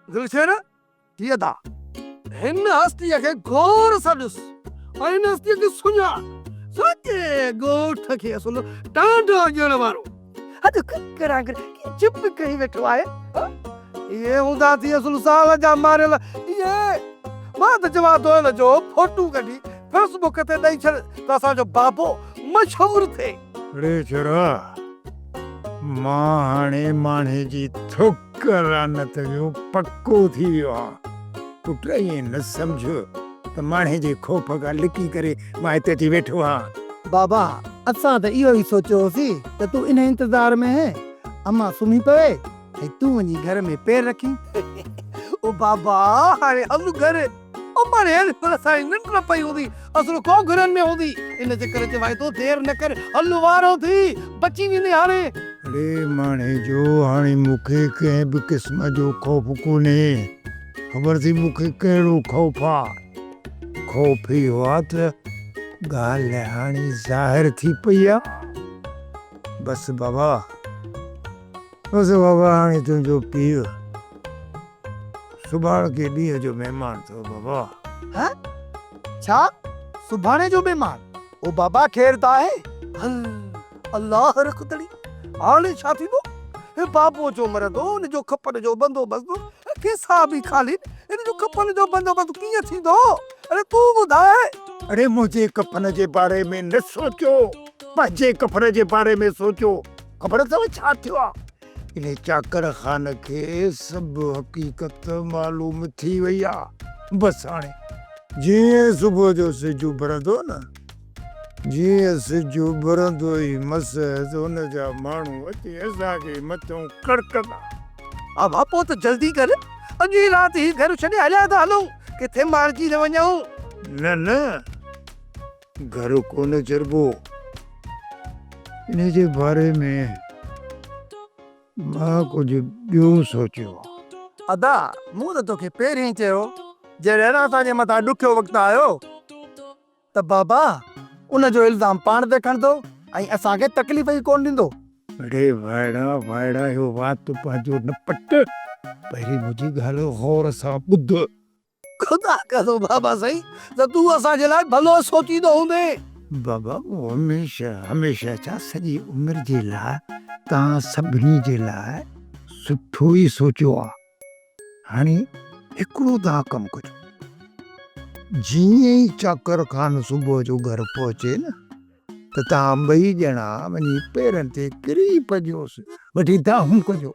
दिलशेर हीअ दा हिन हस्तीअ खे गौर सां ॾिस ऐं हिन हस्तीअ खे सुञाण सॼे ॻोठ खे असुल टांडो ॾियण वारो अॼु ककरा चुप कई वेठो आहे इहे हूंदा थी असुल साल जा मारियल इहे मां त चवां थो हिन जो फोटू कढी फेसबुक ते ॾेई छॾ त असांजो बाबो मशहूरु थिए अरे छोरा मां हाणे माणे जी थुक रानत जो पक्को थी वियो आहे पुट ईअं न सम्झ त माणे जे खोफ खां लिकी करे मां हिते अची वेठो आहियां बाबा असां त इहो ई सोचियोसीं त तूं इन इंतज़ार में है अम्मा सुम्ही पवे ऐं तूं वञी घर में पेर रखी ओ बाबा हाणे हलु घर ओ माने असां निंड न पई हूंदी असुल को घरनि में हूंदी इन जे करे चवाई तो देर न कर हलु वारो थी बची वेंदी हाणे अरे माणे जो हाणे मूंखे कंहिं बि क़िस्म जो ख़ौफ़ कोन्हे ख़बर थी मूंखे कहिड़ो ख़ौफ़ आहे ख़ौफ़ इहो आहे त ॻाल्हि हाणे ज़ाहिर थी पई आहे बसि बाबा हाणे तुंहिंजो पीउ सुभाणे के ॾींहं जो महिमान अथव बाबा छा सुभाणे जो महिमान ओ बाबा ख़ैर त आहे हल अल्लाह रखतड़ी हाणे छा थींदो हे बाबो जो मरंदो उन जो खपन जो बंदोबस्त पैसा बि ख़ाली इन जो खपन जो बंदोबस्त कीअं थींदो अरे तूं ॿुधाए अरे मुंहिंजे कफन जे बारे में न सोचो पंहिंजे कफन जे बारे में सोचो ख़बर अथव छा थियो आहे इन चाकर ख़ान खे सभु हक़ीक़त मालूम थी वई आहे बसि हाणे जीअं सुबुह जो सिज उभरंदो न जीअं सिज उभरंदो ई मस त हुन जा माण्हू अची असांखे मथां कड़कंदा अब आपो तो जल्दी कर अॼु ई राति ही घर छॾे हलिया था हलूं किथे मारिजी न वञूं न न घर कोन चरबो इन जे बारे में मां कुझु ॿियो सोचियो अदा मूं त तोखे पहिरीं चयो जॾहिं असांजे मथां ॾुखियो वक़्तु आयो त बाबा उन जो इल्ज़ाम पाण ते खणंदो ऐं असांखे तकलीफ़ ई कोन ॾींदो अरे वाइड़ा इहो वात पंहिंजो न पट पहिरीं मुंहिंजी ॻाल्हि गौर सां ॿुध खुदा कसो बाबा सही त तूं असांजे लाइ भलो सोचींदो हूंदे बाबा हमेशह छा सॼी उमिरि जे लाइ तव्हां सभिनी जे लाइ सुठो ई सोचियो आहे हाणे हिकिड़ो तव्हां कमु कजो जीअं ई चाकर ख़ान सुबुह जो घर पहुचे न त तव्हां ॿई ॼणा वञी पेरनि ते किरी पजोसि वठी दाहूं कजो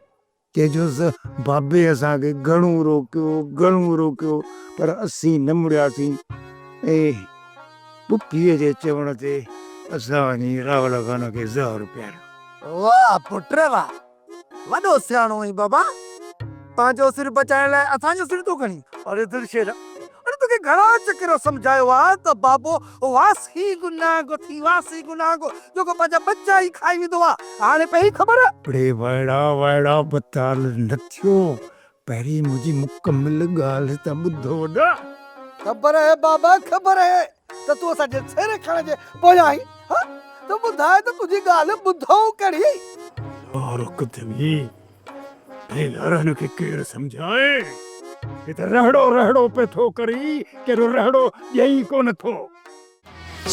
चइजोसि बाबे असांखे घणो रोकियो पर असीं न मुड़ियासीं ऐं पुफीअ जे चवण ते असां वञी रावल ख़ान खे ज़हर पियारियो वाह पुट वाह वॾो सियाणो आई बाबा पंहिंजो सिर बचाइण लाइ असांजो सिर थो खणी अरे दिलशेर अरे तोखे घणा चकर सम्झायो आहे त बाबो वासी गुनाहगो जेको पंहिंजा बच्चा ई खाई वेंदो आहे हाणे पई ख़बर अरे वाइड़ा बताल न थियो पहिरीं मुंहिंजी मुकमिल ॻाल्हि त ॿुधो न ख़बर है बाबा ख़बर है त तूं असांजे सिर खण जे पोयां आई त ॿुधाए त तुंहिंजी ॻाल्हि ॿुधऊं कहिड़ी घरनि खे केरु सम्झाए हे त रहड़ो पे थो करी कहिड़ो रहड़ो ॾेई कोन थो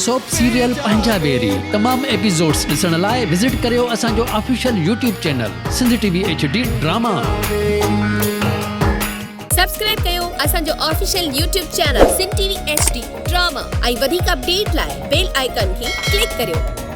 सोप सीरियल पंजाबेरी तमाम एपिसोड्स ॾिसण लाइ विज़िट करियो असांजो official YouTube channel Sindh TV HD drama subscribe कयो असांजो official YouTube channel Sindh TV HD drama ऐं वधीक अपडेट लाइ बेल आइकन खे क्लिक करियो